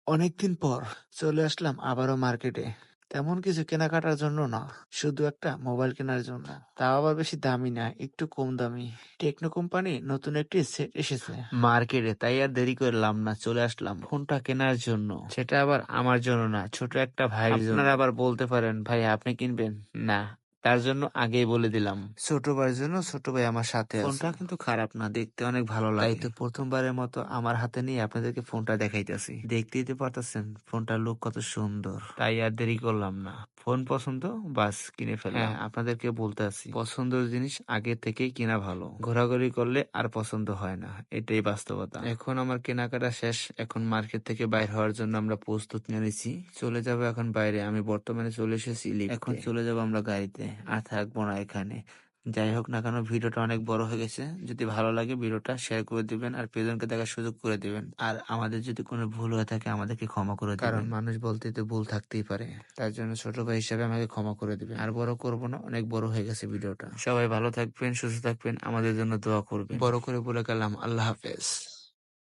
অনেকদিন পর চলে আসলাম আবারও মার্কেটে। তেমন কিছু কেনাকাটার জন্য না, শুধু একটা মোবাইল কেনার জন্য। তাও আবার বেশি দামি না, একটু কম দামি। টেকনো কোম্পানি নতুন একটি সেট এসেছে মার্কেটে, তাই আর দেরি করলাম না, চলে আসলাম ফোনটা কেনার জন্য। সেটা আবার আমার জন্য না, ছোট একটা ভাইয়ের জন্য। আপনারা আবার বলতে পারেন, ভাই আপনি কিনবেন? না, তার জন্য আগেই বলে দিলাম, ছোট ভাইয়ের জন্য। ছোট ভাই আমার সাথে আছে। ফোনটা কিন্তু খারাপ না, দেখতে অনেক ভালো লাগে। তাই তো প্রথমবারের মতো আমার হাতে নিয়ে আপনাদেরকে ফোনটা দেখাইতেছি। দেখতেই তো পারতেছেন ফোনটার লুক কত সুন্দর। তাই আর দেরি করলাম না, ফোন পছন্দ, বাস কিনে ফেললাম। হ্যাঁ, আপনাদেরকে বলতে আছি, পছন্দের জিনিস আগে থেকেই কিনা ভালো। ঘোরাঘুরি করলে আর পছন্দ হয় না, এটাই বাস্তবতা। এখন আমার কেনাকাটা শেষ, এখন মার্কেট থেকে বাইর হওয়ার জন্য আমরা প্রস্তুত নিয়ে নিছি। চলে যাব এখন বাইরে। আমি বর্তমানে চলে এসেছি লিফটে। এখন চলে যাব আমরা গাড়িতে, আর থাকবো না এখানে। যাই হোক না কেন, ভিডিওটা অনেক বড় হয়ে গেছে। যদি ভালো লাগে ভিডিওটা শেয়ার করে দিবেন, আর প্রিয়জনকে দেখার সুযোগ করে দিবেন। আর আমাদের যদি কোনো ভুল হয়ে থাকে আমাদেরকে ক্ষমা করে দিবেন, কারণ মানুষ বলতে তো ভুল থাকতেই পারে। তার জন্য ছোট ভাই হিসাবে আমাকে ক্ষমা করে দিবেন। আর বড় করব না, অনেক বড় হয়ে গেছে ভিডিওটা। সবাই ভালো থাকবেন, সুস্থ থাকবেন, আমাদের জন্য দোয়া করবেন। বড় করে বলে গেলাম, আল্লাহ হাফেজ।